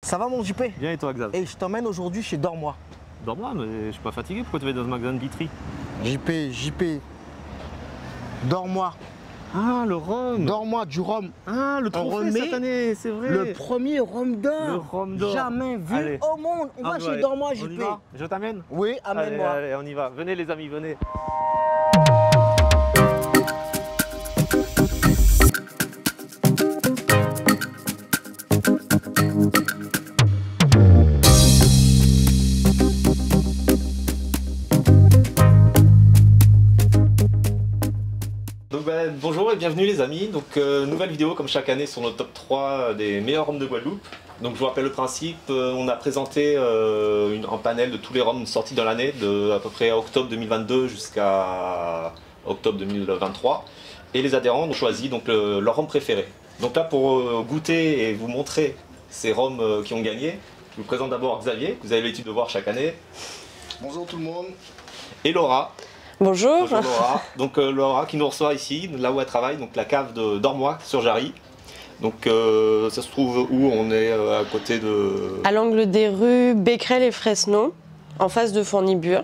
Ça va mon JP? Bien et toi, Xav? Et je t'emmène aujourd'hui chez Dors-moi. Dors-moi, mais je suis pas fatigué. Pourquoi tu vas dans ce magasin de Vitry? JP, Dors-moi. Ah, le rhum. Dors-moi, du rhum. Ah, le trophée cette année, c'est vrai. Le premier rhum d'or. Le rhum d'or. Jamais vu Allez. au monde. On va chez Dors-moi, JP. On y va? Je t'amène? Oui, amène-moi. Allez, on y va. Venez les amis, venez. Bonjour et bienvenue les amis, donc nouvelle vidéo comme chaque année sur notre top 3 des meilleurs rhums de Guadeloupe. Donc je vous rappelle le principe, on a présenté un panel de tous les rhums sortis dans l'année, de à peu près octobre 2022 jusqu'à octobre 2023. Et les adhérents ont choisi donc, leur rhum préféré. Donc là pour goûter et vous montrer ces rhums qui ont gagné, je vous présente d'abord Xavier, que vous avez l'habitude de voir chaque année. Bonjour tout le monde. Et Laura. Bonjour. Bonjour Laura. Donc Laura qui nous reçoit ici, là où elle travaille, donc la cave de Dors-moi sur Jarry. Donc ça se trouve où? On est à côté de... À l'angle des rues Becquerel et Fresno, en face de Fournibure.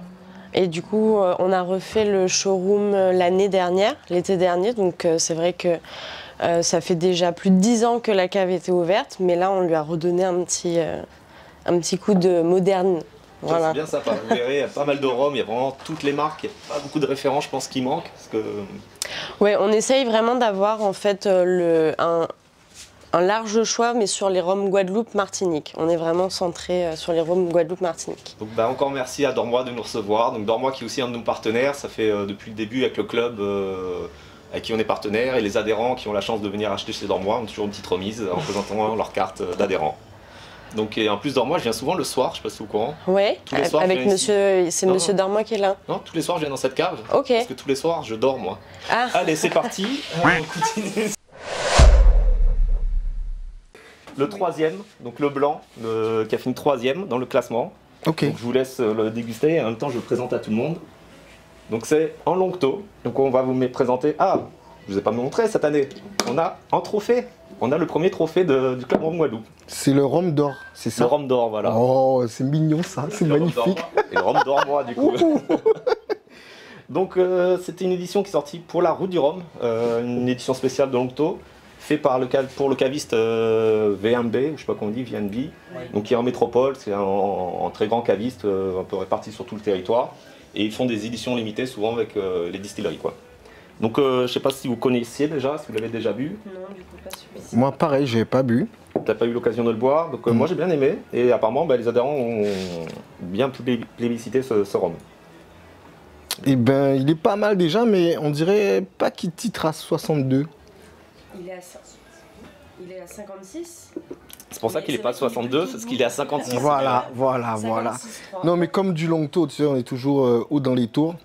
Et du coup, on a refait le showroom l'année dernière, l'été dernier. Donc c'est vrai que ça fait déjà plus de 10 ans que la cave était ouverte. Mais là, on lui a redonné un petit coup de moderne. Voilà. C'est bien sympa, vous verrez, il y a pas mal de rhums, il y a vraiment toutes les marques, il n'y a pas beaucoup de références, je pense, qui manquent. Parce que... Ouais, on essaye vraiment d'avoir en fait un large choix, mais sur les rhums Guadeloupe-Martinique. On est vraiment centré sur les rhums Guadeloupe-Martinique. Donc encore merci à Dors-moi de nous recevoir. Donc Dors-moi qui est aussi un de nos partenaires, ça fait depuis le début avec le club avec qui on est partenaire, et les adhérents qui ont la chance de venir acheter chez Dors-moi ont toujours une petite remise en présentant leur carte d'adhérent. Donc et en plus Dors-moi, je viens souvent le soir, je sais pas si c'est au courant. Ouais, avec monsieur, c'est monsieur Dors-moi qui est là. Non, tous les soirs je viens dans cette cave. Ok. Parce que tous les soirs je dors moi. Ah. Allez, c'est parti. On continue. Le troisième, donc le blanc, qui a fini troisième dans le classement. Ok. Donc je vous laisse le déguster et en même temps je le présente à tout le monde. Donc c'est en Longto. Donc on va vous présenter. Ah, je vous ai pas montré cette année. On a un trophée. On a le premier trophée du club Rhum Guadeloupe. C'est le rhum d'or, c'est ça? Le rhum d'or, voilà. Oh, c'est mignon ça, c'est magnifique. Et le rhum d'or, moi, du coup. Donc c'était une édition qui est sortie pour la route du rhum, une édition spéciale de Longto, fait pour le caviste VMB, ou je sais pas comment on dit, VNB, donc qui est en métropole, c'est un très grand caviste, un peu réparti sur tout le territoire, et ils font des éditions limitées souvent avec les distilleries, quoi. Donc je sais pas si vous connaissiez déjà, si vous l'avez déjà bu. Non, du coup pas celui-ci. Moi pareil, j'ai pas bu. T'as pas eu l'occasion de le boire, donc moi j'ai bien aimé, et apparemment les adhérents ont bien plébiscité ce rhum. Eh ben, il est pas mal déjà, mais on dirait pas qu'il titre à 62. Il est à 56. C'est pour ça qu'il est pas à 62, c'est parce qu'il est à 56. Voilà. Non, mais comme du Longto, tu sais, on est toujours haut dans les tours.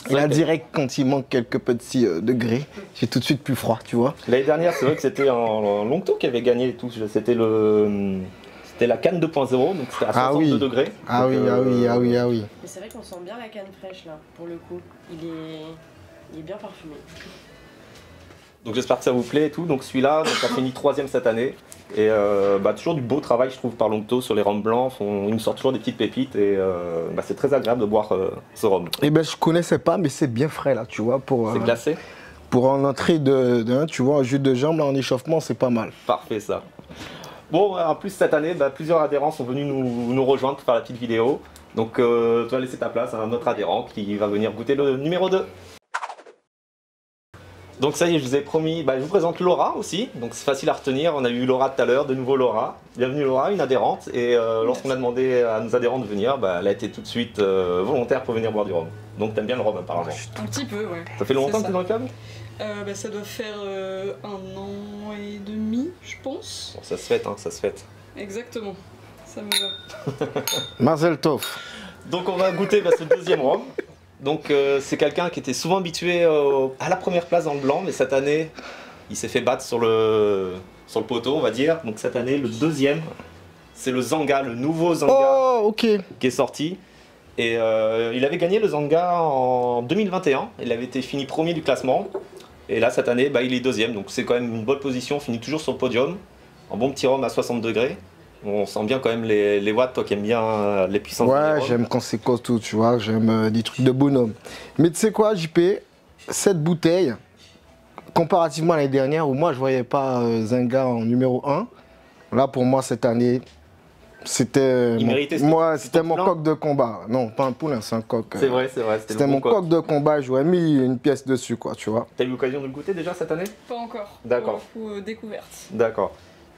Et là, direct, quand il manque quelques petits degrés, j'ai tout de suite plus froid, tu vois. L'année dernière, c'est vrai que c'était un Longto qui avait gagné et tout. C'était la canne 2.0, donc c'était à 62 degrés. Ah donc, oui. Mais c'est vrai qu'on sent bien la canne fraîche là, pour le coup. Il est bien parfumé. Donc j'espère que ça vous plaît et tout. Donc celui-là, a fini troisième cette année. Et toujours du beau travail, je trouve, par Longto sur les rhums blancs. Ils nous sortent toujours des petites pépites et c'est très agréable de boire ce rhum. Eh ben, je connaissais pas, mais c'est bien frais là, tu vois. C'est glacé. Pour en entrée tu vois, un jus de jambe là, en échauffement, c'est pas mal. Parfait ça. Bon, en plus cette année, plusieurs adhérents sont venus nous rejoindre pour faire la petite vidéo. Donc tu vas laisser ta place à un autre adhérent qui va venir goûter le numéro 2. Donc ça y est, je vous ai promis, je vous présente Laura aussi, donc c'est facile à retenir, on a eu Laura tout à l'heure, de nouveau Laura. Bienvenue Laura, une adhérente, et lorsqu'on a demandé à nos adhérents de venir, elle a été tout de suite volontaire pour venir boire du rhum. Donc t'aimes bien le rhum apparemment. Un petit peu, ouais. Ça fait longtemps que tu es dans le club? Ça doit faire 1 an et demi, je pense. Bon, ça se fête, hein, ça se fête. Exactement, ça me va. Mazel Tov. Donc on va goûter ce deuxième rhum. Donc c'est quelqu'un qui était souvent habitué à la première place dans le blanc, mais cette année, il s'est fait battre sur le poteau, on va dire. Donc cette année, le deuxième, c'est le Zanga, le nouveau Zanga qui est sorti. Et il avait gagné le Zanga en 2021, il avait été fini premier du classement. Et là, cette année, il est deuxième, donc c'est quand même une bonne position, finit toujours sur le podium. Un bon petit rhum à 60 degrés. On sent bien quand même les watts, toi qui aimes bien les puissances. Ouais, j'aime quand c'est costaud, tu vois, j'aime des trucs de bonhomme. Mais tu sais quoi, JP, cette bouteille, comparativement à l'année dernière, où moi je voyais pas Zynga en numéro 1, là pour moi cette année, c'était mon coq de combat. Non, pas un poulain, c'est un coq. C'est vrai. C'était mon coq de combat, j'aurais mis une pièce dessus, quoi, tu vois. T'as eu l'occasion de le goûter déjà cette année? Pas encore. D'accord. Pour découverte. D'accord.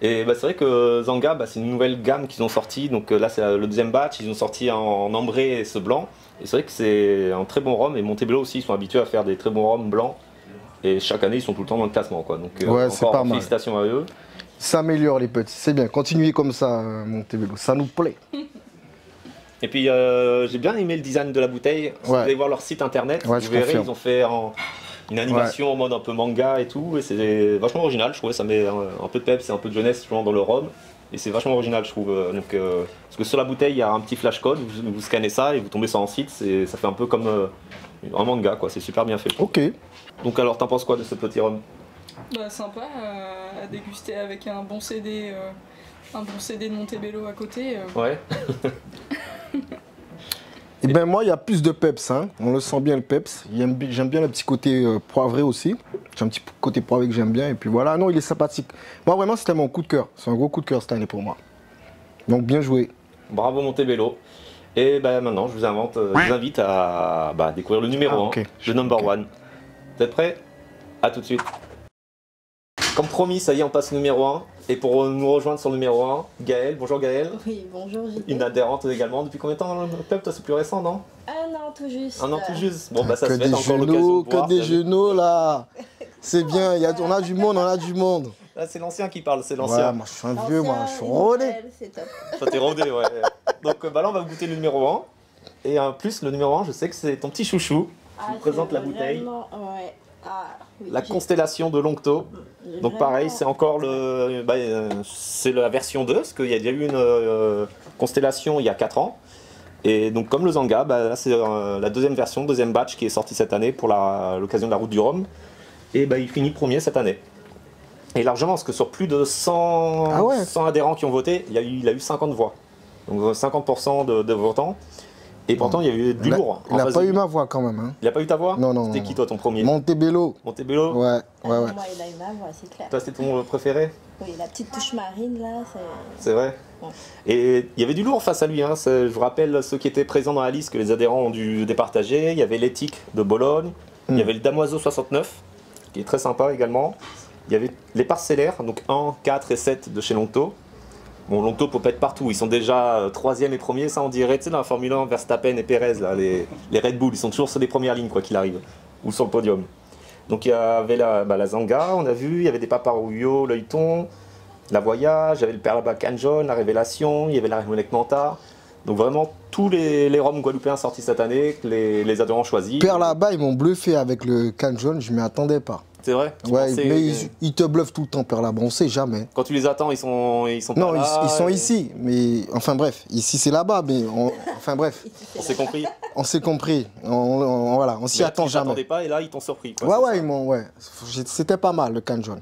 Et c'est vrai que Zanga, c'est une nouvelle gamme qu'ils ont sorti. Donc là, c'est le deuxième batch. Ils ont sorti en ambré et ce blanc. Et c'est vrai que c'est un très bon rhum. Et Montebello aussi, ils sont habitués à faire des très bons rhums blancs. Et chaque année, ils sont tout le temps dans le classement, quoi. Donc ouais, c'est pas mal. Félicitations à eux. S'améliore les petits, c'est bien. Continuez comme ça, Montebello. Ça nous plaît. Et puis j'ai bien aimé le design de la bouteille. Si vous allez voir leur site internet, vous verrez, ils ont fait une animation en mode un peu manga et tout. Et c'est vachement original, je trouve. Ça met un peu de peps et un peu de jeunesse dans le rhum. Et c'est vachement original, je trouve. Parce que sur la bouteille, il y a un petit flash code. Vous scannez ça et vous tombez sur un site. Ça fait un peu comme un manga, quoi. C'est super bien fait. Ok. Donc alors, t'en penses quoi de ce petit rhum? Sympa à déguster avec un bon CD de Montebello à côté. Ouais. Et ben moi, il y a plus de peps, hein. On le sent bien le peps. J'aime bien le petit côté poivré aussi. J'ai un petit côté poivré que j'aime bien. Et puis voilà, non, il est sympathique. Moi, vraiment, c'était mon coup de cœur. C'est un gros coup de cœur cette année pour moi. Donc, bien joué. Bravo Montebello. Et maintenant, je vous invite à découvrir le numéro 1, le number 1. Vous êtes prêts? A tout de suite. Comme promis, ça y est, on passe au numéro 1. Et pour nous rejoindre sur le numéro 1, Gaëlle. Bonjour Gaëlle. Oui, bonjour JP. Une adhérente également. Depuis combien de temps dans le club? Toi, c'est plus récent, non? Un an tout juste. Un an tout juste. Bon, ça que se fait, des encore l'occasion de boire. Que des genoux, là. C'est bien, on a du monde. Là, c'est l'ancien qui parle, c'est l'ancien. Ouais, moi, je suis un vieux, moi, je suis rodé. C'est top. Toi, t'es rodé, ouais. Donc là, on va goûter le numéro 1. Et en plus, le numéro 1, je sais que c'est ton petit chouchou. Je vous présente la bouteille. Ouais. La constellation de Longto. Donc pareil, c'est encore c'est la version 2, parce qu'il y a déjà eu une constellation il y a 4 ans. Et donc comme le Zanga, là c'est la deuxième version, deuxième batch qui est sorti cette année pour l'occasion de la route du Rhum. Et il finit premier cette année. Et largement, parce que sur plus de 100 adhérents qui ont voté, il a eu 50 voix. Donc 50% de votants. Et pourtant, il y a eu du lourd. Il n'a pas eu ma voix quand même. Hein. Il n'a pas eu ta voix? Non. C'était qui toi ton premier? Montebello. Montebello? Ouais. Moi, il a eu ma voix, c'est clair. Toi, c'est ton préféré? Oui, la petite touche marine là, c'est vrai. Ouais. Et il y avait du lourd face à lui. Hein. Je vous rappelle ceux qui étaient présents dans la liste que les adhérents ont dû départager. Il y avait l'Éthique de Bologne. Il y avait le Damoiseau 69, qui est très sympa également. Il y avait les parcellaires, donc 1, 4 et 7 de chez Longto. Bon, Longto peut pas être partout, ils sont déjà 3e et 1er, ça on dirait, tu sais, dans la Formule 1, Verstappen et Perez, là, les Red Bull, ils sont toujours sur les premières lignes, quoi qu'il arrive, ou sur le podium. Donc il y avait la Zanga, on a vu, il y avait des Paparouillot, l'Œilleton, la Voyage, il y avait le Perla Canjon, la Révélation, il y avait la Rémolec Manta. Donc vraiment tous les rhums guadeloupéens sortis cette année, que les adhérents choisis. Perla, ils m'ont bluffé avec le Canjon, je m'y attendais pas. C'est vrai? Ouais, mais ils te bluffent tout le temps, Perla, on sait jamais. Quand tu les attends, ils sont pas non, là. Non, ils sont ici, mais enfin bref, ici c'est là-bas, mais enfin bref. On s'est compris. On s'est compris, voilà, on s'y attend jamais. Ils t'attendaient pas et là ils t'ont surpris. Quoi, c'était pas mal le Canjon.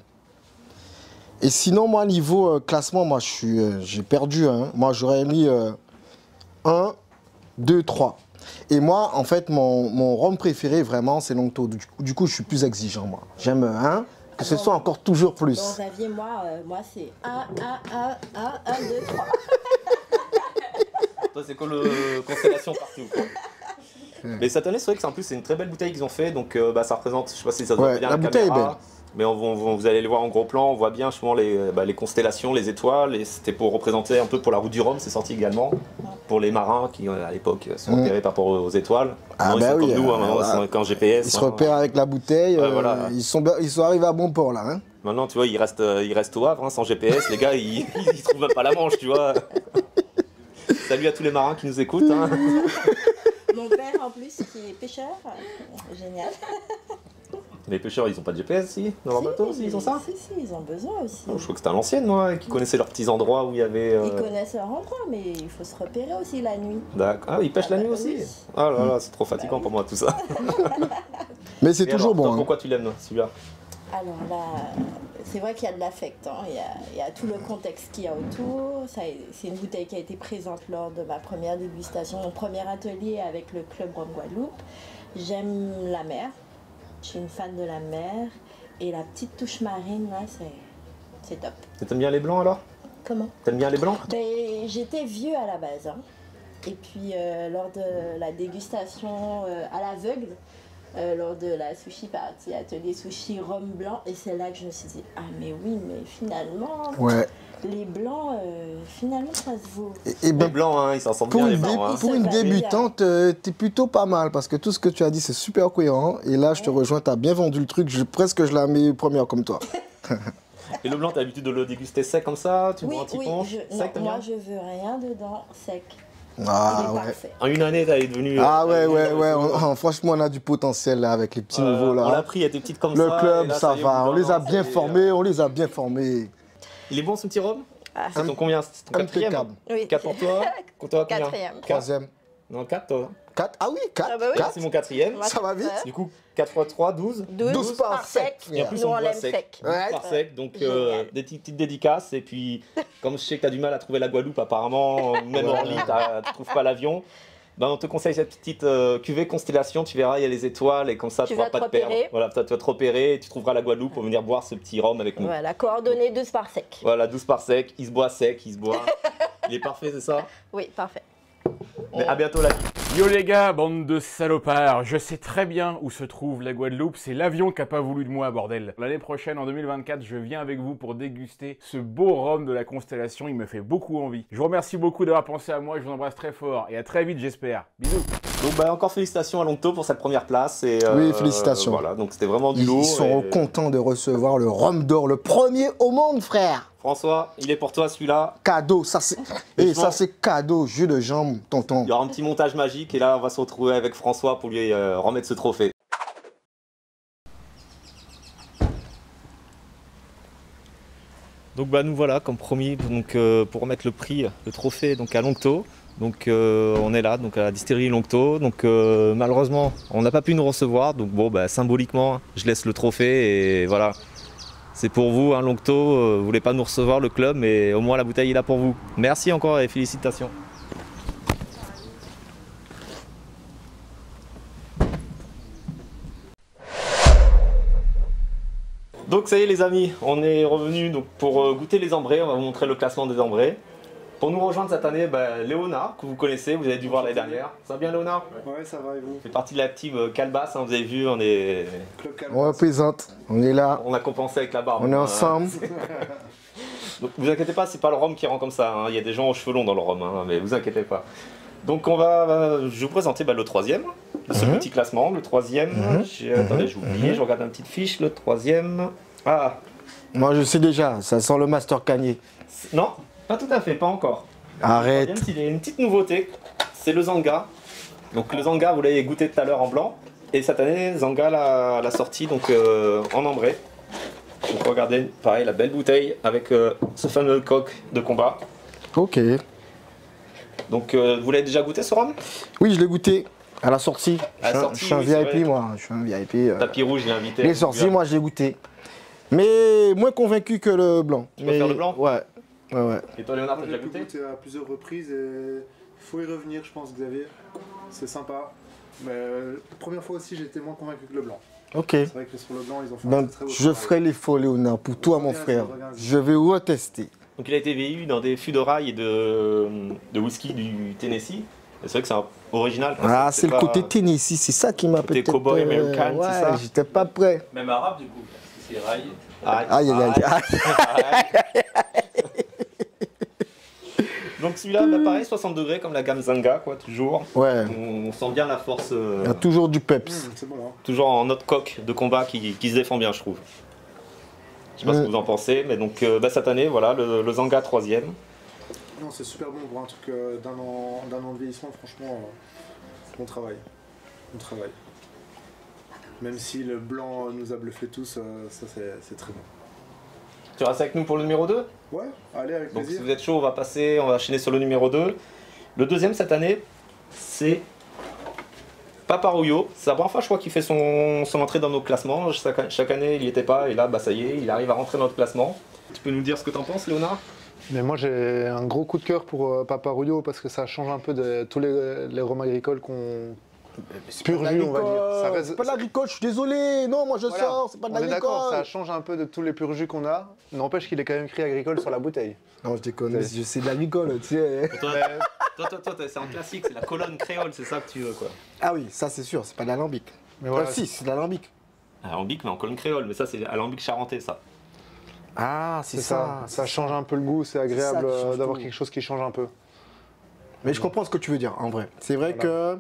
Et sinon, moi, niveau classement, moi j'ai perdu. Hein. Moi j'aurais mis 1, 2, 3. Et moi, en fait, mon rhum préféré, vraiment, c'est Longto. Du coup, je suis plus exigeant, moi. J'aime que ce soit encore toujours plus. Bon, Xavier, moi c'est 1, 2, 3. Toi, c'est quoi le constellation partout, quoi. Mais cette année, c'est vrai que en plus, c'est une très belle bouteille qu'ils ont fait. Donc, ça représente, je sais pas si ça se voit bien la bouteille est belle. Mais vous allez le voir en gros plan, on voit bien justement les constellations, les étoiles, et c'était pour représenter un peu pour la route du Rhum, c'est sorti également, pour les marins qui à l'époque sont repérés par rapport aux étoiles. Ah ils sont comme nous, ils sont qu'en GPS. Ils se repèrent avec la bouteille, voilà. Ils sont arrivés à bon port là. Hein. Maintenant, tu vois, ils restent au Havre, sans GPS, les gars, ils trouvent même pas la Manche, tu vois. Salut à tous les marins qui nous écoutent. Hein. Mon père en plus qui est pêcheur, génial. Les pêcheurs, ils ont pas de GPS, si? Dans leur bateau aussi, ils ont ça? Si, ils ont besoin aussi. Oh, je crois que c'était à l'ancienne, moi, qui connaissaient leurs petits endroits où il y avait... Ils connaissent leur endroit, mais il faut se repérer aussi la nuit. D'accord. Ah, ils pêchent la nuit aussi? Ah là là, c'est trop fatigant pour moi, tout ça. Mais c'est toujours bon. Pourquoi tu l'aimes, celui-là? Alors là, c'est vrai qu'il y a de l'affect. Hein. Il y a tout le contexte qu'il y a autour. C'est une bouteille qui a été présente lors de ma première dégustation, mon premier atelier avec le Club Rhum Guadeloupe. J'aime la mer. Je suis une fan de la mer. Et la petite touche marine, là, c'est top. T'aimes bien les blancs alors? Comment? T'aimes bien les blancs? Ben, j'étais vieux à la base. Hein. Et puis, lors de la dégustation à l'aveugle, lors de la sushi party, atelier sushi rhum blanc, et c'est là que je me suis dit, ah mais oui, mais finalement, les blancs, finalement ça se vaut. Et ben, les blancs, hein, ils s'en sortent bien les blancs. Hein. Pour une débutante, t'es plutôt pas mal, parce que tout ce que tu as dit, c'est super cohérent, et là, je te rejoins, t'as bien vendu le truc, presque je la mets première comme toi. Et le blanc, t'as l'habitude de le déguster sec comme ça? Tu bois un petit punch sec, moi je veux rien dedans, sec. Ah il est ouais. parfait. En une année, t'es devenu... Ah ouais. Franchement, on a du potentiel là, avec les petits nouveaux là. On l'a pris, il était petite comme le ça. club, là, ça y est, va. On les a non, bien formés, on les a bien formés. Il est bon ce petit rhum? Ah. C'est ton combien? C'est ton quatrième? Impeccable. Oui. 4 pour toi? Pour toi, combien? Quatrième. Troisième. Non, 4 toi. 4. Ah oui, 4. Ah bah oui. 4 c'est mon quatrième. Ça va vite. Du coup, 4 x 3, 12. 12 par sec. Et en plus, Nous, on on boit l'aime sec. sec. 12 Ouais. par sec. Donc, Génial. des petites dédicaces. Et puis, comme je sais que tu as du mal à trouver la Guadeloupe, apparemment, même en ligne, tu trouves pas l'avion. Ben, on te conseille cette petite cuvée Constellation. Tu verras, il y a les étoiles. Et comme ça, tu vas vas pas te te perdre. repérer. Voilà, tu vas te repérer. Et tu trouveras la Guadeloupe pour venir boire ce petit rhum avec nous. Voilà, coordonnées 12 par sec. Voilà, 12 par sec. Il se boit sec, il se boit. Il est parfait, c'est ça? Oui, parfait. Mais à bientôt, la vie. Yo les gars, bande de salopards, je sais très bien où se trouve la Guadeloupe, c'est l'avion qui a pas voulu de moi, bordel. L'année prochaine, en 2024, je viens avec vous pour déguster ce beau rhum de la Constellation, il me fait beaucoup envie. Je vous remercie beaucoup d'avoir pensé à moi, je vous embrasse très fort, et à très vite j'espère. Bisous. Donc bah, encore félicitations à Longto pour cette première place. Et, Oui, félicitations. Voilà, donc c'était vraiment du Ils lourd. seront et- contents de recevoir le rhum d'or, le premier au monde, frère. François, il est pour toi celui-là. Cadeau, ça c'est. Et ça c'est cadeau, jus de jambe, tonton. Il y aura un petit montage magique et là on va se retrouver avec François pour lui remettre ce trophée. Donc bah nous voilà comme promis donc, pour remettre le prix, le trophée donc à Longto. Donc on est là donc à la distillerie Longto. Donc malheureusement on n'a pas pu nous recevoir. Donc bon bah symboliquement je laisse le trophée et voilà. C'est pour vous, hein, Longto, vous voulez pas nous recevoir le club, mais au moins la bouteille est là pour vous. Merci encore et félicitations. Donc ça y est les amis, on est revenu donc, pour goûter les ambrés, on va vous montrer le classement des ambrés. Pour nous rejoindre cette année, Léonard, que vous connaissez, vous avez dû voir l'année dernière. Ça va bien Léonard? Ouais, ça va et vous? Vous faites partie de la team Calbas, hein, vous avez vu, on est... Club Calme. On représente, on est là, On a compensé avec la barbe. on est hein. ensemble. Donc vous inquiétez pas, c'est pas le rhum qui rend comme ça, hein. Il y a des gens aux cheveux longs dans le rhum, hein, mais vous inquiétez pas. Donc on va, je vais vous présenter le troisième de ce petit classement. Le troisième, attendez, j'ai oublié, je regarde une petite fiche, le troisième. Ah, Moi je sais déjà, ça sent le Master Cagné. non, pas tout à fait, pas encore. Arrête. Le troisième, il y a une petite nouveauté, c'est le Zanga. Donc le Zanga, vous l'avez goûté tout à l'heure en blanc. Et cette année, Zanga l'a sorti donc, en ambré. Donc regardez, pareil, la belle bouteille avec ce fameux coq de combat. Ok. Donc vous l'avez déjà goûté ce rhum? Oui, je l'ai goûté à la sortie. À la Je sortie, suis un oui, c'est VIP vrai. moi, je suis un VIP. Tapis rouge, j'ai invité. Les sorties, moi je l'ai goûté. Mais moins convaincu que le blanc. Tu préfères le blanc? Ouais. Ouais. Et toi Léonard, Moi, t'as j'ai déjà pu goûté? goûter à plusieurs reprises et faut y revenir, je pense, Xavier. C'est sympa. Mais la première fois aussi, j'étais moins convaincu que le blanc. Ok. C'est vrai que sur le blanc, ils ont fait un Ben, très beau je travail. ferai l'effort, Léonard, pour toi, mon Reviens-y, frère. reviens-y. Je vais retester. Donc il a été vieilli dans des fûts de rail et de whisky du Tennessee. Et c'est vrai que c'est original. quoi. Ah, c'est le pas- côté Tennessee, c'est ça qui m'a Côté peut-être. cowboy américain, c'est ça ouais, j'étais pas prêt. Même arabe du coup, parce que c'est rail. Aïe, Aïe, aïe, aïe. Donc celui-là, pareil, 60 degrés comme la gamme Zanga, quoi, toujours. Ouais, On sent bien la force, il y a toujours du peps. C'est bon, hein. toujours en note coq de combat qui se défend bien, je trouve. Je sais pas ce que vous en pensez, mais donc cette année, voilà, le Zanga 3ème. Non, c'est super bon pour un truc d'un an de vieillissement, franchement, bon travail. Bon travail. Même si le blanc nous a bluffé tous, ça c'est très bon. Tu restes avec nous pour le numéro 2? Ouais, allez, avec Donc si plaisir. vous êtes chaud, on va enchaîner sur le numéro 2. Le deuxième cette année, c'est Paparouillot, c'est la première fois je crois qu'il fait son entrée dans nos classements. Chaque année il n'y était pas et là bah ça y est, il arrive à rentrer dans notre classement. Tu peux nous dire ce que tu en penses, Léonard? Mais moi j'ai un gros coup de cœur pour Paparouillot parce que ça change un peu de tous les rhums agricoles qu'on purgés, on va dire. Ça reste... C'est pas de l'agricole, je suis désolé. Non, moi je Voilà. sors, c'est pas de On est l'agricole. d'accord, ça change un peu de tous les purjus qu'on a. N'empêche qu'il est quand même écrit agricole sur la bouteille. Non, je déconne, c'est de l'agricole, tu sais. Toi, c'est en classique, c'est la colonne créole, c'est ça que tu veux quoi. Ah oui, ça c'est sûr, c'est pas de l'alambic. Mais voilà, Si, c'est de l'alambic. Alambic mais en colonne créole, mais ça c'est alambic charentais ça. Ah, c'est ça. Ça change un peu le goût, c'est agréable ça qui change d'avoir tout. quelque chose qui change un peu. Mais je comprends ce que tu veux dire, en vrai. C'est vrai que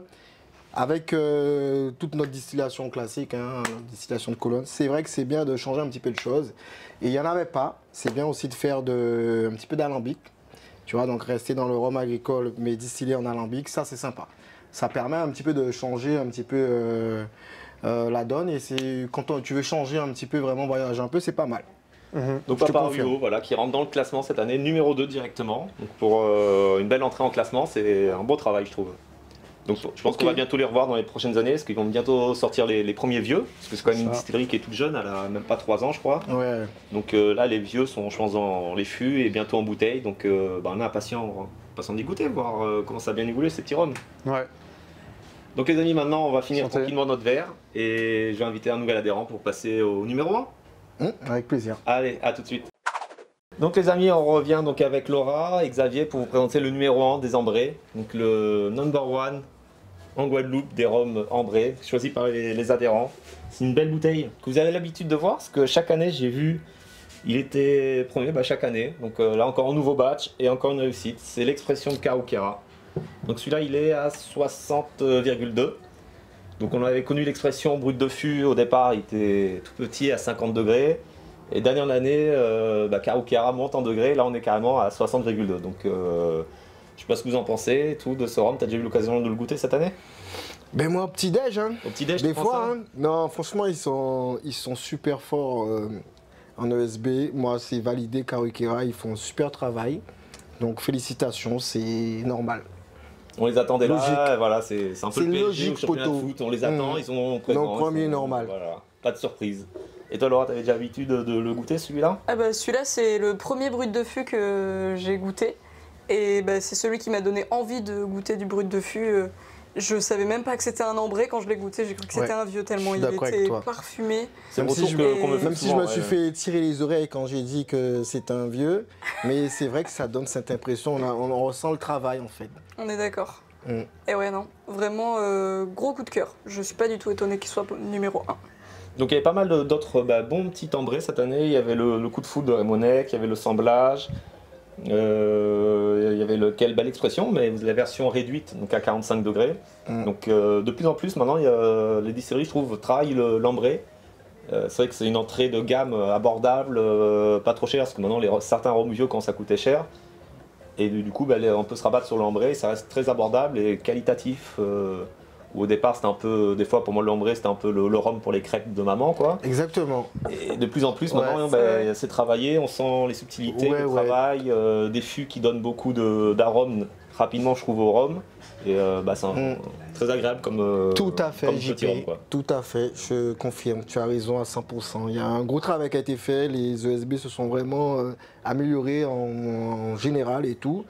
avec toute notre distillation classique, hein, distillation de colonne, c'est vrai que c'est bien de changer un petit peu de choses. Et il n'y en avait pas. C'est bien aussi de faire un petit peu d'alambic. Tu vois, donc rester dans le rhum agricole, mais distillé en alambic, ça c'est sympa. Ça permet un petit peu de changer un petit peu la donne. Et c'est quand tu veux changer un petit peu, vraiment voyager un peu, c'est pas mal. Donc Paparouillot, voilà, qui rentre dans le classement cette année, numéro 2 directement. Donc pour une belle entrée en classement, c'est un beau travail je trouve. Donc je pense qu'on va bientôt les revoir dans les prochaines années, parce qu'ils vont bientôt sortir les premiers vieux, parce que c'est quand même une distillerie qui est toute jeune, elle a même pas 3 ans je crois. Ouais. Donc là les vieux sont je pense dans les fûts et bientôt en bouteille, donc on est impatient d'y goûter, voir comment ça a bien évolué ces petits rhums. Ouais. Donc les amis, maintenant on va finir Santé. tranquillement notre verre, et je vais inviter un nouvel adhérent pour passer au numéro 1. Avec plaisir. Allez, à tout de suite. Donc les amis, on revient donc avec Laura et Xavier pour vous présenter le numéro 1 des ambrés, donc le number 1 en Guadeloupe des rhums ambrés, choisi par les adhérents. C'est une belle bouteille que vous avez l'habitude de voir, parce que chaque année j'ai vu, il était premier chaque année. Donc là encore un nouveau batch et encore une réussite, c'est l'expression de Karoukera. Donc celui-là il est à 60,2. Donc on avait connu l'expression brut de fût au départ, il était tout petit à 50 degrés. Et d'année en année, Karoukera monte en degrés, là on est carrément à 60,2. Donc je sais pas ce que vous en pensez, tout de ce rhum, t'as déjà eu l'occasion de le goûter cette année? Ben moi, au petit-déj, hein. Au petit-déj, Des tu prends fois, ça hein. Non, franchement, ils sont super forts en ESB. Moi, c'est validé, Karoukera, ils font un super travail. Donc félicitations, c'est normal. On les attendait Logique. là, voilà, c'est un peu C'est le PSG logique, au championnat de poteau. foot, on les attend, ils sont présents. Donc premier, ils sont- normal. Voilà, pas de surprise. Et toi Laura, t'avais déjà l'habitude de le goûter celui-là? Ah bah celui-là c'est le premier brut de fût que j'ai goûté et bah, c'est celui qui m'a donné envie de goûter du brut de fût. Je savais même pas que c'était un ambré quand je l'ai goûté, j'ai cru que c'était un vieux tellement il d'accord avec était toi. parfumé. C'est le Même si retour qu'on me fait Même si je souvent, me suis ouais. fait tirer les oreilles quand j'ai dit que c'est un vieux, mais c'est vrai que ça donne cette impression, on ressent le travail en fait. On est d'accord. Mm. Et ouais non, vraiment gros coup de cœur. Je suis pas du tout étonnée qu'il soit numéro 1. Donc il y avait pas mal d'autres bons petits ambrés cette année. Il y avait le coup de foudre de Raymondec, il y avait le semblage, il y avait le Quelle belle expression, mais la version réduite, donc à 45 degrés. Donc de plus en plus maintenant, les distilleries, je trouve, travaillent l'ambré. C'est vrai que c'est une entrée de gamme abordable, pas trop chère, parce que maintenant certains rhums vieux quand ça coûtait cher. Et du coup, on peut se rabattre sur l'ambré, ça reste très abordable et qualitatif. Où au départ, c'était un peu, des fois pour moi l'ambré, c'était un peu le rhum pour les crêpes de maman, quoi. Exactement. Et de plus en plus, Ouais, maintenant, c'est travaillé, on sent les subtilités, Ouais, le ouais. travail, des fûts qui donnent beaucoup d'arômes rapidement, je trouve, au rhum. Et c'est très agréable comme Tout à fait, comme petit rhum, JP. quoi. Tout à fait, je confirme, tu as raison à 100%. Il y a un gros travail qui a été fait, les ESB se sont vraiment améliorés en général et tout.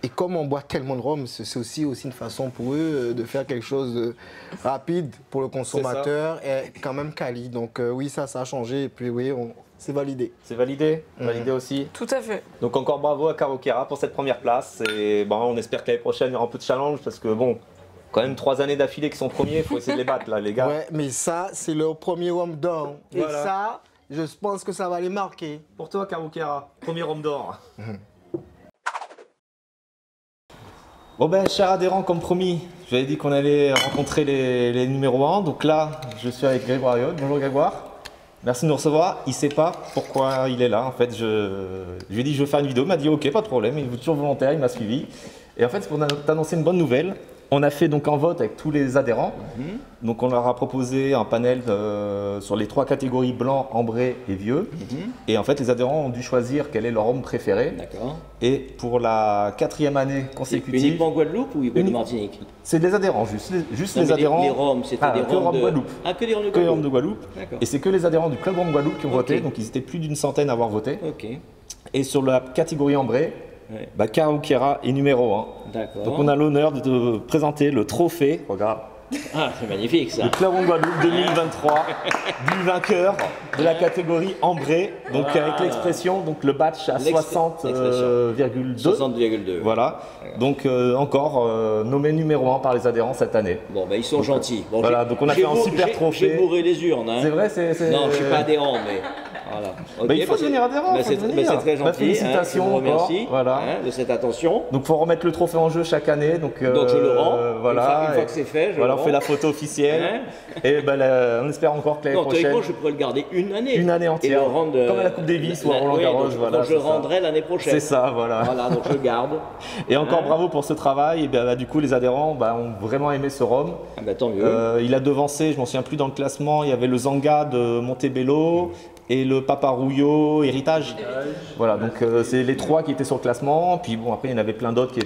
Et comme on boit tellement de rhum, c'est aussi une façon pour eux de faire quelque chose de rapide pour le consommateur et quand même quali. Donc oui, ça a changé et puis oui, c'est validé. C'est validé, validé aussi. Tout à fait. Donc encore bravo à Karoukera pour cette première place. Et on espère que l'année prochaine, il y aura un peu de challenge parce que bon, quand même 3 années d'affilée qui sont premiers, il faut essayer de les battre là, les gars. Ouais, mais ça, c'est leur premier rhum d'or. Et Voilà. ça, je pense que ça va les marquer. Pour toi, Karoukera, premier rhum d'or. Bon cher adhérent, comme promis, j'avais dit qu'on allait rencontrer les numéros 1. Donc là, je suis avec Grégoire Riot. Bonjour Grégoire. Merci de nous recevoir. Il sait pas pourquoi il est là. En fait, je lui ai dit je veux faire une vidéo. Il m'a dit ok, pas de problème. Il est toujours volontaire, il m'a suivi. Et en fait, c'est pour t'annoncer une bonne nouvelle. On a fait donc un vote avec tous les adhérents. Donc on leur a proposé un panel sur les 3 catégories blanc, ambré et vieux. Et en fait les adhérents ont dû choisir quel est leur rhum préféré. D'accord. Et pour la 4e année consécutive... Uniquement Guadeloupe ou Martinique? C'est des adhérents, juste Non, les adhérents. Les rhums, c'était des que rhum de Guadeloupe. Ah, que des rhums de Que Guadeloupe. les rhums de Guadeloupe. D'accord. Et c'est que les adhérents du club rhum Guadeloupe qui ont Ok. voté. Donc ils étaient plus d'une centaine à avoir voté. Ok. Et sur la catégorie ambré, Ouais. bah, Karukiera est numéro 1. D'accord. Donc on a l'honneur de te présenter le trophée, regarde, Ah, c'est magnifique ça. le Club Rhum Guadeloupe 2023 du vainqueur de la catégorie ambré, donc avec l'expression, donc le batch à 60,2. 60,2. Voilà, donc encore nommé numéro 1 par les adhérents cette année. Bon, ben ils sont gentils. Bon, voilà, j'ai- donc on a j'ai fait un bourré- super trophée. J'ai bourré les urnes. Hein. C'est vrai, c'est... Non, je suis pas adhérent, mais voilà. Ok, Bah, il faut bah, devenir adhérent, bah, faut c'est devenir. bah, c'est très Bah, gentil. félicitations je vous remercie encore, voilà. de cette attention. Donc faut remettre le trophée en jeu chaque année, donc Donc je le rends. voilà. Une fois que c'est fait, je voilà, le on rends. fait la photo officielle. Hein Et ben, on espère encore que l'année Non, prochaine, théoriquement, je pourrais le garder une année. une année Et le entière, rendre, comme à la Coupe Davis ou à Roland oui, Garros, donc, voilà. donc je c'est ça. rendrai l'année prochaine. C'est ça, voilà. Voilà, donc je garde. Et encore Hein bravo pour ce travail. Et ben, bah, du coup, les adhérents ont vraiment aimé ce rhum. Ah bah, tant mieux. Il a devancé, je m'en souviens plus dans le classement, il y avait le Zanga de Montebello et le Paparouillo Héritage. Voilà, donc c'est les 3 qui étaient sur le classement. Puis bon, après il y en avait plein d'autres qui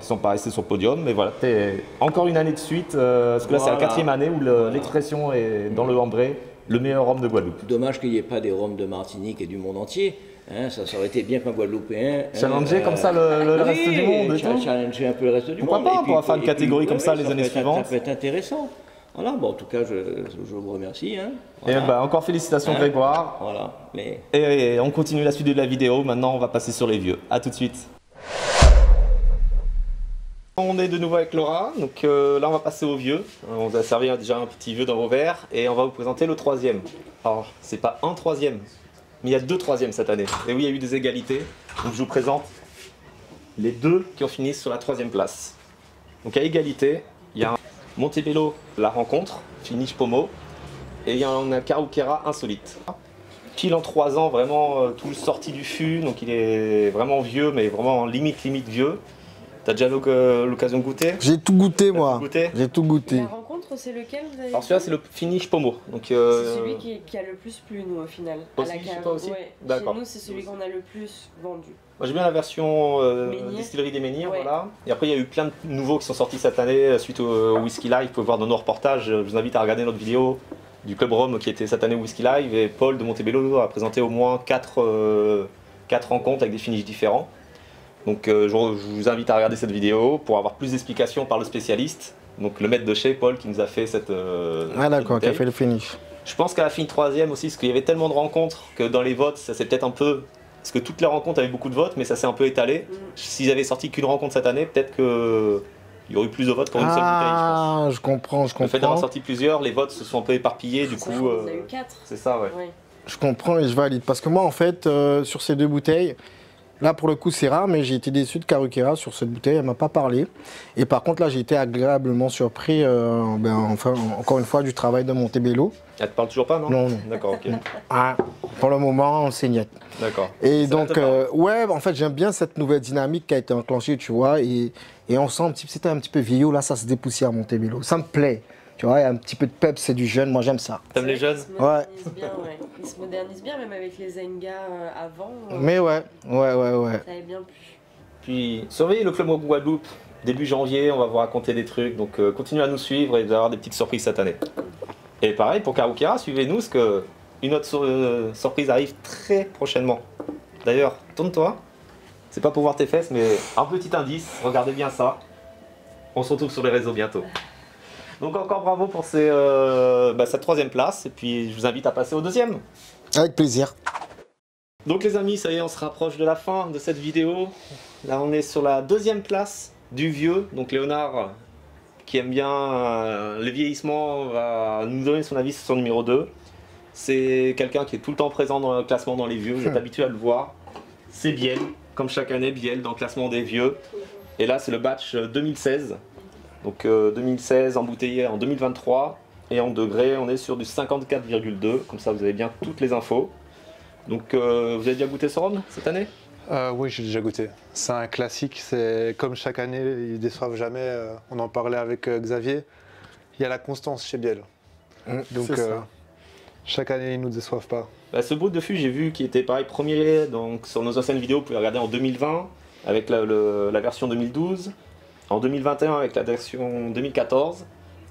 sont pas restés sur le podium. Mais voilà, c'était encore une année de suite, parce que là c'est la Voilà. 4e année où l'expression est dans le ambré, le meilleur rhum de Guadeloupe. Dommage qu'il n'y ait pas des rhums de Martinique et du monde entier. Hein, ça aurait été bien qu'un Guadeloupéen. Challenger comme ça le reste du monde et tout. Challenger un peu le reste du Pourquoi monde. pas, Et on pourra faire une et catégorie comme ça les peut années être- suivantes. Ça peut être intéressant. Voilà, bon, en tout cas, je vous remercie. Hein. Et Voilà. bah, encore félicitations Hein Grégoire. Voilà. Mais... Et on continue la suite de la vidéo. Maintenant, on va passer sur les vieux. A tout de suite. On est de nouveau avec Laura. Donc là, on va passer aux vieux. On vous a servi déjà un petit vieux dans vos verres. Et on va vous présenter le 3e. Alors, c'est pas un 3e, mais il y a 2 3e cette année. Et oui, il y a eu des égalités. Donc je vous présente les 2 qui ont fini sur la 3e place. Donc à égalité, il y a Montebello, la rencontre, finish Pomo. Et il y en a Karukiera insolite. Pile en 3 ans, vraiment tout sorti du fût, donc il est vraiment vieux, mais vraiment limite vieux. T'as déjà l'occasion de goûter? J'ai tout goûté, moi. tout goûté J'ai tout goûté. La rencontre, c'est lequel vous avez Alors celui-là c'est le finish Pomo. Donc, C'est celui qui a le plus plu, nous, au final. Aussi, à la chez cave. toi aussi Ouais. D'accord. Chez nous, c'est celui qu'on a le plus vendu. Moi j'aime bien la version Menhir. distillerie des Menhirs, Ouais. voilà. Et après il y a eu plein de nouveaux qui sont sortis cette année suite au Whisky Live. Vous pouvez voir dans nos reportages. Je vous invite à regarder notre vidéo du Club Rhum qui était cette année au Whisky Live. Et Paul de Montebello a présenté au moins 4 rencontres avec des finishes différents. Donc je vous invite à regarder cette vidéo pour avoir plus d'explications par le spécialiste. Donc le maître de chez Paul qui nous a fait cette Ah d'accord, qui a bouteille. fait le finish. Je pense qu'elle a fini 3e aussi, parce qu'il y avait tellement de rencontres que dans les votes, ça s'est peut-être un peu... Parce que toutes les rencontres avaient beaucoup de votes, mais ça s'est un peu étalé. S'ils avaient sorti qu'une rencontre cette année, peut-être qu'il y aurait eu plus de votes pour une seule bouteille, Ah, je comprends, je je pense. Le fait d'avoir comprends. sorti plusieurs, les votes se sont un peu éparpillés, du coup... On a eu 4. c'est ça, ouais. Ouais. Je comprends et je valide. Parce que moi, en fait, sur ces 2 bouteilles, là, pour le coup, c'est rare, mais j'ai été déçu de Karukiera sur cette bouteille. Elle m'a pas parlé. Et par contre, là, j'ai été agréablement surpris, enfin, encore une fois, du travail de Montebello. Elle te parle toujours pas, non? Non, non. D'accord, ok. Ah, pour le moment, on saignette. D'accord. Et Ça donc, te parle. ouais, en fait, j'aime bien cette nouvelle dynamique qui a été enclenchée, tu vois. Et on sent un petit peu, c'était un petit peu vieillot, là, ça se dépoussière à Montebello. Ça me plaît. Tu vois, il y a un petit peu de pep, c'est du jeune, moi j'aime ça. T'aimes les jeunes? Il se modernise bien, ouais. Il se modernise bien, même avec les Zenga avant. Mais ouais. Ça avait bien plu. Puis surveillez le Club Rhum Guadeloupe. Début janvier, on va vous raconter des trucs. Donc continuez à nous suivre et vous allez avoir des petites surprises cette année. Et pareil pour Karukiera, suivez-nous parce que une autre surprise arrive très prochainement. D'ailleurs, tourne-toi. C'est pas pour voir tes fesses, mais un petit indice. Regardez bien ça. On se retrouve sur les réseaux bientôt. Donc encore bravo pour cette 3e place. Et puis je vous invite à passer au 2e. Avec plaisir. Donc les amis, ça y est, on se rapproche de la fin de cette vidéo. Là on est sur la 2e place du vieux. Donc Léonard, qui aime bien le vieillissement, va nous donner son avis sur son numéro 2. C'est quelqu'un qui est tout le temps présent dans le classement dans les vieux, vous êtes habitué à le voir. C'est Biel, comme chaque année, Biel dans le classement des vieux. Et là c'est le batch 2016. Donc 2016 embouteillé en 2023. Et en degrés, on est sur du 54,2. Comme ça vous avez bien toutes les infos. Donc vous avez déjà goûté ce rhum cette année? Oui, j'ai déjà goûté. C'est un classique, c'est comme chaque année, ils déçoivent jamais. On en parlait avec Xavier. Il y a la constance chez Biel. Donc chaque année, ils ne nous déçoivent pas. Bah, ce brut de fût, j'ai vu qu'il était pareil premier donc, sur nos anciennes vidéos, vous pouvez regarder en 2020 avec la version 2012, en 2021 avec la version 2014,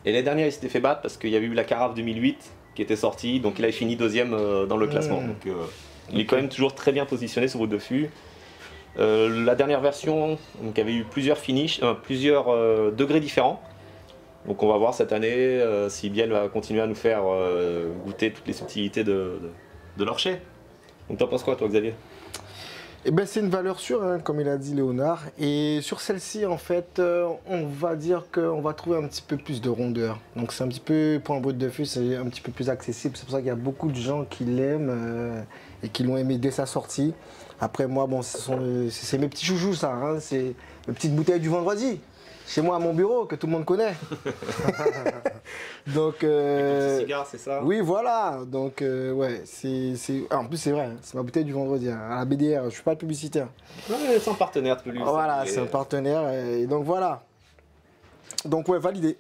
et l'année dernière il s'était fait battre parce qu'il y avait eu la carafe 2008 qui était sortie, donc il avait fini deuxième dans le classement. Donc il est quand même toujours très bien positionné ce brut de fût. La dernière version donc, avait eu plusieurs finishes, plusieurs degrés différents. Donc on va voir cette année si Biel va continuer à nous faire goûter toutes les subtilités de l'orcher. Donc t'en penses quoi toi Xavier? Eh ben, c'est une valeur sûre, hein, comme il a dit Léonard. Et sur celle-ci, en fait, on va dire qu'on va trouver un petit peu plus de rondeur. Donc c'est un petit peu, pour un brut de fût, c'est un petit peu plus accessible. C'est pour ça qu'il y a beaucoup de gens qui l'aiment et qui l'ont aimé dès sa sortie. Après moi, bon, c'est mes petits chouchous ça, hein, c'est les petites bouteilles du vendredi. Chez moi à mon bureau, que tout le monde connaît. Donc, cigare, c'est ça? Oui, voilà. Donc, ouais, en plus, c'est vrai, hein, c'est ma bouteille du vendredi, hein, à la BDR. Je ne suis pas publicitaire. Ouais, c'est un partenaire de plus. Voilà, c'est un partenaire. Et donc, voilà. Donc, ouais, validé.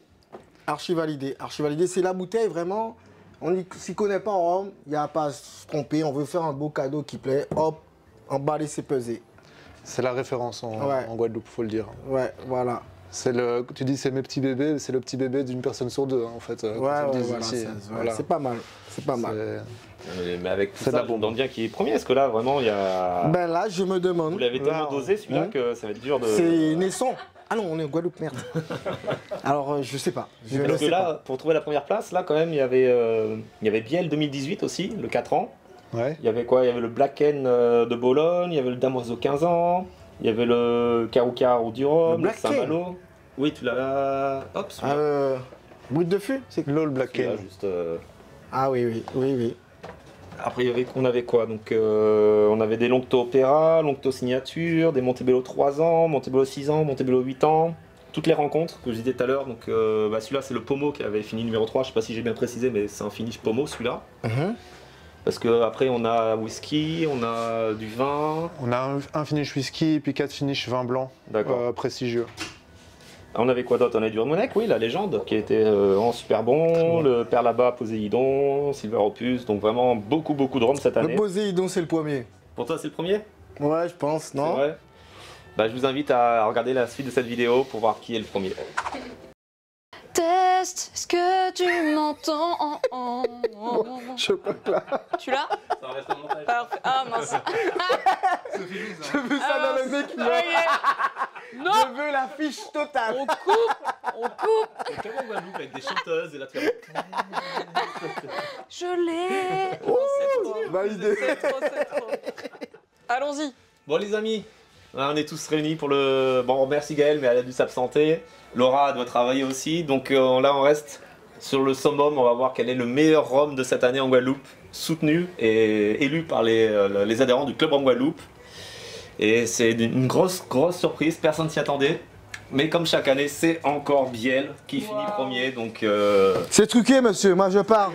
Archi validé. Archi validé. C'est la bouteille, vraiment. On ne s'y connaît pas en Rome. Il n'y a pas à se tromper. On veut faire un beau cadeau qui plaît. Hop, emballer, c'est pesé. C'est la référence en Guadeloupe, il faut le dire. Ouais, voilà. Tu dis c'est mes petits bébés, c'est le petit bébé d'une personne sur deux, hein, en fait. Voilà, c'est pas mal. C'est pas mal. Mais avec tout ça, on demande bien qui est premier. Est-ce que là, vraiment, il y a... Ben là, je me demande. Vous l'avez tellement dosé, celui-là, que ça va être dur de... C'est naissant. Ah non, on est en Guadeloupe, merde. Alors, je sais pas. Parce que là, pour trouver la première place, là, quand même, il y avait Biel 2018 aussi, le 4 ans. Ouais. Il y avait quoi? Il y avait le Blacken de Bologne, il y avait le Damoiseau 15 ans, il y avait le Caroucar du Rhum, le Saint-Malo. Oui, tu l'as... Hop, brut de fût, c'est l'eau, le Blacken. Juste, Ah oui. Après, on avait quoi? Donc, on avait des Longto Opéra, Longto Signature, des Montebello 3 ans, Montebello 6 ans, Montebello 8 ans. Toutes les rencontres que je disais tout à l'heure. Donc, celui-là, c'est le Pomo qui avait fini numéro 3. Je sais pas si j'ai bien précisé, mais c'est un finish Pomo, celui-là. Parce qu'après, on a whisky, on a du vin. On a un finish whisky et puis 4 finish vin blanc prestigieux. On avait quoi d'autre? On avait du Remonec, oui, la légende, qui était en super bon. Le Père là-bas, Poséidon, Silver Opus. Donc vraiment beaucoup de rhum cette année. Le Poséidon, c'est le premier. Pour toi, c'est le premier? Ouais, je pense, non? C'est vrai. Bah, je vous invite à regarder la suite de cette vidéo pour voir qui est le premier. Test, est-ce que tu m'entends? Chocolat. Tu l'as? Ça reste un montage. Parfait. Ah mince. Je veux ça dans le mec. Non. Je veux la fiche totale. On coupe. C'est comme en Guadeloupe avec des chanteuses et là tu vas... Je l'ai. Validé. C'est trop. Allons-y. Bon les amis, là, on est tous réunis pour le... Bon, on remercie Gaëlle, mais elle a dû s'absenter. Laura doit travailler aussi, donc là on reste sur le summum. On va voir quel est le meilleur rhum de cette année en Guadeloupe, soutenu et élu par les adhérents du Club Rhum Guadeloupe. Et c'est une grosse surprise, personne s'y attendait. Mais comme chaque année, c'est encore Biel qui finit premier, donc... C'est truqué, monsieur, moi je pars.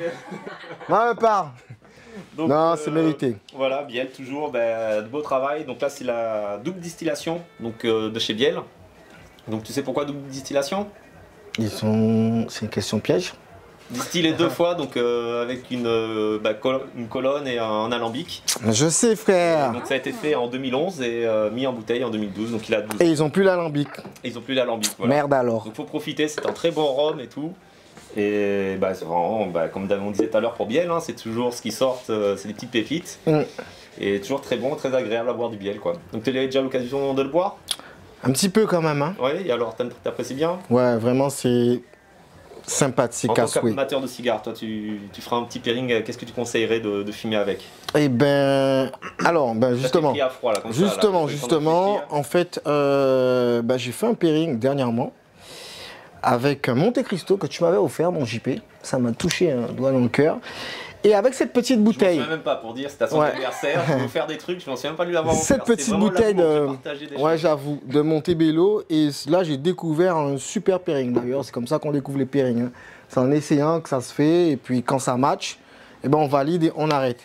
Donc, non, c'est mérité. Voilà, Biel, toujours de beau travail. Donc là, c'est la double distillation donc, de chez Biel. Donc tu sais pourquoi double distillation? C'est une question piège. Distillé 2 fois, donc avec une colonne et un alambic. Je sais, frère. Donc ça a été fait en 2011 et mis en bouteille en 2012, donc il a 12 ans. Et ils ont plus l'alambic. Voilà. Merde alors. Donc faut profiter, c'est un très bon rhum et tout. Et c'est vraiment, comme on disait tout à l'heure pour Biel, hein, c'est toujours ce qui sort, c'est des petites pépites. Et toujours très bon, très agréable à boire du Biel, quoi. Donc tu as déjà l'occasion de le boire? Un petit peu quand même, hein. Ouais, et alors t'apprécies bien? Ouais, vraiment c'est sympathique à souhait. En tant qu'amateur de cigares, toi tu feras un petit pairing, qu'est-ce que tu conseillerais de fumer avec? Eh ben, alors, justement, pris à froid, là, comme ça, justement, en fait, j'ai fait un pairing dernièrement avec Monte Cristo que tu m'avais offert, mon JP. Ça m'a touché un doigt dans le cœur. Et avec cette petite bouteille. Je m'en souviens même pas pour dire, c'était à son anniversaire, je vais faire des trucs, je m'en souviens pas de lui avoir offert. Cette petite bouteille j'avoue, de Montebello. Et là, j'ai découvert un super pairing d'ailleurs. C'est comme ça qu'on découvre les pairings. Hein. C'est en essayant que ça se fait. Et puis quand ça match, eh ben on valide et on arrête.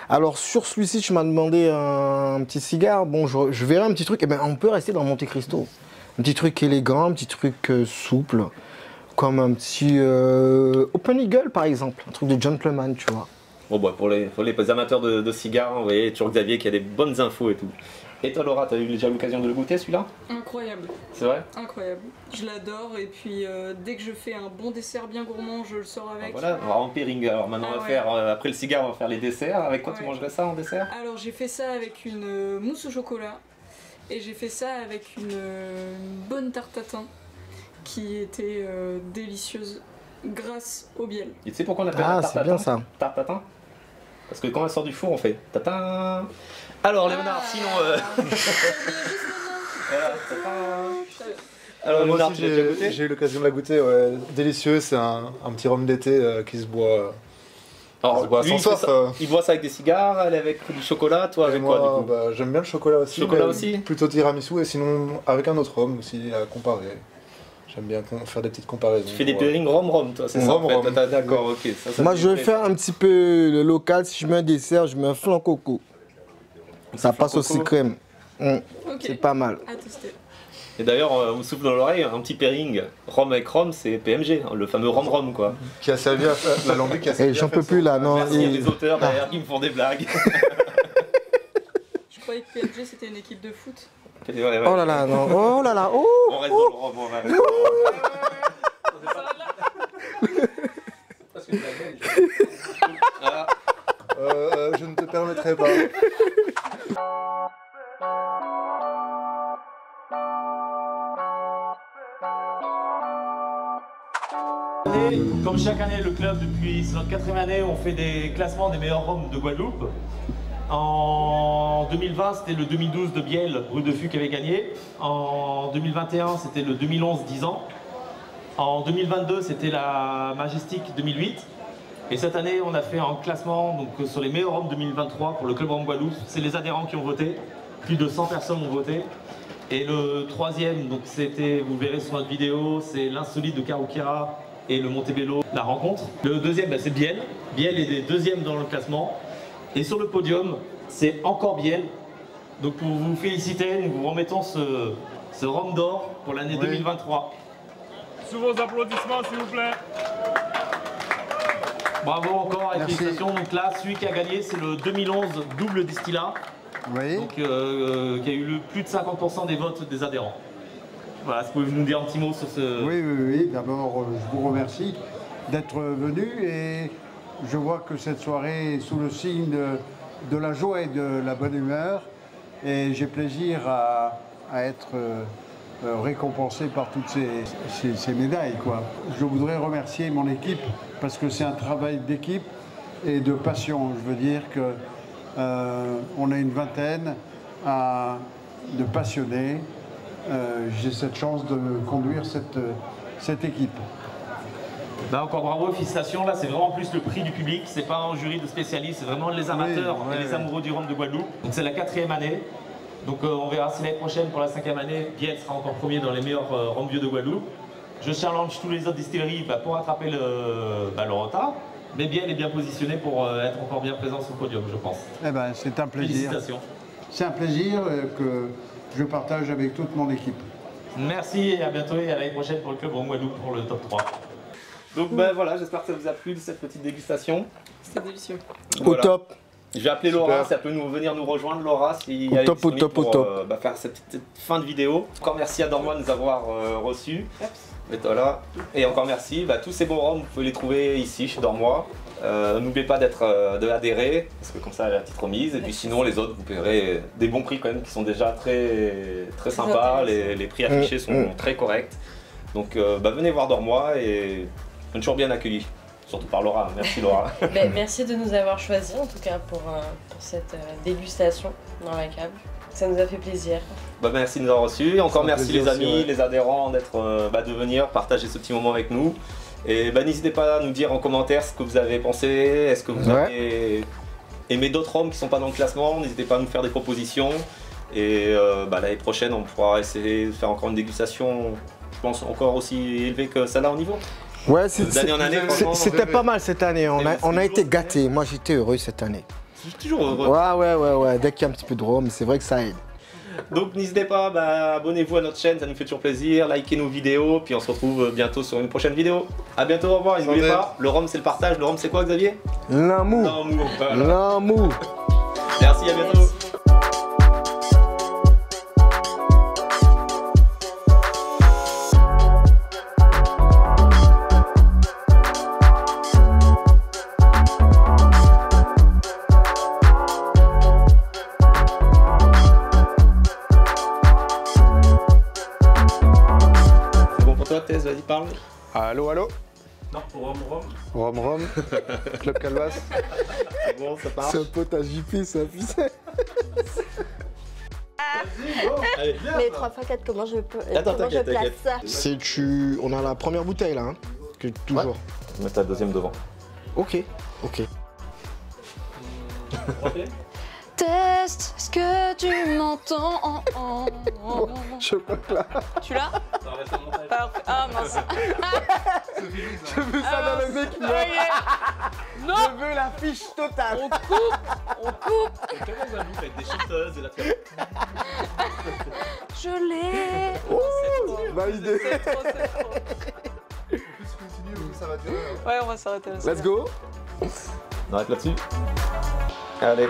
Alors sur celui-ci, tu m'as demandé un petit cigare. Bon, je verrai un petit truc. Eh ben on peut rester dans Monte Cristo. Un petit truc élégant, un petit truc souple, comme un petit Open Eagle par exemple, un truc de gentleman, tu vois. Bon bah pour les amateurs de cigares, vous voyez toujours Xavier qui a des bonnes infos et tout. Et toi Laura, t'as eu déjà l'occasion de le goûter celui-là? Incroyable. C'est vrai? Incroyable. Je l'adore et puis dès que je fais un bon dessert bien gourmand, je le sors avec. Voilà, on va en pairing. Alors maintenant on va faire, après le cigare, on va faire les desserts. Avec quoi tu mangerais ça en dessert? Alors j'ai fait ça avec une mousse au chocolat et j'ai fait ça avec une bonne tarte tatin qui était délicieuse grâce au miel. Et tu sais pourquoi on appelle Ah, tarte c'est bien tatin? ça. Tarte tatin? Parce que quand elle sort du four, on fait tatin. Alors Léonard, sinon... voilà, tatin. Alors moi Léonard, aussi tu l'as déjà goûté? j'ai eu l'occasion de la goûter, ouais. Délicieux, c'est un petit rhum d'été qui se boit. Alors, Lui, lui, il boit ça avec des cigares, elle avec du chocolat, toi avec quoi du coup? Bah, j'aime bien le chocolat aussi. Chocolat mais aussi? Plutôt tiramisu et sinon avec un autre rhum aussi à comparer. J'aime bien faire des petites comparaisons. Tu fais des pairings rhum-rhum toi, c'est ça en fait? D'accord, ok. Ça Moi je vais faire un petit peu le local, si je mets un dessert, je mets un flan coco. Ça passe aussi crème. C'est pas mal. À tester. Et d'ailleurs, on me souffle dans l'oreille, un petit pairing rhum avec rhum, c'est PMG, le fameux rhum quoi. Qui a servi à faire la langue qui a servi. J'en peux plus là, non. Merci à les auteurs derrière qui me font des blagues. Je croyais que PSG c'était une équipe de foot. Ouais. Oh là là, non. Oh là là, oh. On reste dans le rhum, on va rester Parce que t'as belge. Voilà. Je ne te permettrai pas. Comme chaque année, le club, depuis notre 4e année, on fait des classements des meilleurs rhums de Guadeloupe. En 2020, c'était le 2012 de Biel, Brut de Fût qui avait gagné. En 2021, c'était le 2011, 10 ans. En 2022, c'était la Majestic 2008. Et cette année, on a fait un classement donc, sur les meilleurs rhums 2023 pour le club Rhum Guadeloupe. C'est les adhérents qui ont voté. Plus de 100 personnes ont voté. Et le 3e, donc c'était, vous verrez sur notre vidéo, c'est l'insolite de Carouquira et le Montebello, la rencontre. Le 2e, c'est Biel. Biel est des 2e dans le classement. Et sur le podium, c'est encore Biel. Donc pour vous féliciter, nous vous remettons ce rhum d'or pour l'année 2023. Sous vos applaudissements, s'il vous plaît. Bravo encore et félicitations. Donc là, celui qui a gagné, c'est le 2011 double distillat. Oui. Donc, qui a eu plus de 50% des votes des adhérents. Voilà, est-ce que vous pouvez nous dire un petit mot sur ce... Oui. D'abord, je vous remercie d'être venu et je vois que cette soirée est sous le signe de la joie et de la bonne humeur. Et j'ai plaisir à être récompensé par toutes ces médailles, quoi. Je voudrais remercier mon équipe parce que c'est un travail d'équipe et de passion. Je veux dire que on a une vingtaine de passionnés. J'ai cette chance de conduire cette équipe. Là encore bravo, félicitations. Là c'est vraiment plus le prix du public, c'est pas un jury de spécialistes, c'est vraiment les amateurs et les amoureux du rhum de Guadeloupe. Donc c'est la 4e année. Donc on verra si l'année prochaine pour la 5e année, Biel sera encore premier dans les meilleurs rhum vieux de Guadeloupe. Je challenge tous les autres distilleries pour attraper le retard. Mais Biel est bien positionné pour être encore bien présent sur le podium, je pense. Eh ben, c'est un plaisir. Félicitations. C'est un plaisir que je partage avec toute mon équipe. Merci et à bientôt et à l'année prochaine pour le club Rhum Guadeloupe pour le top 3. Donc voilà, j'espère que ça vous a plu de cette petite dégustation. C'était délicieux. Voilà. Au top. Je vais appeler Laura, si elle peut venir nous rejoindre, Laura, si elle est disponible pour faire cette petite fin de vidéo. Encore merci à Dormois de nous avoir reçus. Et voilà. Et encore merci, tous ces bons rhums, vous pouvez les trouver ici chez Dormois. N'oubliez pas d'adhérer, parce que comme ça, la petite remise. Et puis sinon, les autres, vous paierez des bons prix quand même, qui sont déjà très sympas. Les prix affichés sont très corrects. Donc venez voir Dormois et on est toujours bien accueillis. Surtout par Laura. Merci Laura. Merci de nous avoir choisis en tout cas pour cette dégustation dans la cave. Ça nous a fait plaisir. Merci de nous avoir reçus. Encore merci les amis, les adhérents de venir partager ce petit moment avec nous. Et n'hésitez pas à nous dire en commentaire ce que vous avez pensé. Est-ce que vous avez aimé d'autres rhums qui ne sont pas dans le classement? N'hésitez pas à nous faire des propositions. Et l'année prochaine, on pourra essayer de faire encore une dégustation, je pense, encore aussi élevée que celle-là au niveau. Ouais, d'année en année. franchement, c'était pas mal cette année. On a été gâtés. Moi, j'étais heureux cette année. Je suis toujours heureux. Ouais. Dès qu'il y a un petit peu de rhum, c'est vrai que ça aide. Donc n'hésitez pas, abonnez-vous à notre chaîne, ça nous fait toujours plaisir. Likez nos vidéos, puis on se retrouve bientôt sur une prochaine vidéo. A bientôt, au revoir. Et n'oubliez pas, le rhum c'est le partage. Le rhum c'est quoi, Xavier? L'amour. L'amour. Voilà. L'amour. Merci, à bientôt. Tess, vas-y, parle. Allô, allô. Non, Rome. Rome. Club Calvas. C'est bon, ça part. C'est un pote à JP, ça, putain. Allez, Mais 3 x 4, comment je peux Attends, comment je place ça? On a la première bouteille là, hein. Toujours. On va mettre la deuxième devant. Ok. Test, est-ce que tu m'entends? Chocolat. Tu l'as? Parfait. Ah mince. Je veux ça dans le mec qui Non. Je veux la fiche totale. On coupe. Comment on va avec des chanteuses et la télé? Je l'ai. Validé. C'est trop. Ça va durer. Ouais, on va s'arrêter là. Let's go. On arrête là-dessus. Allez.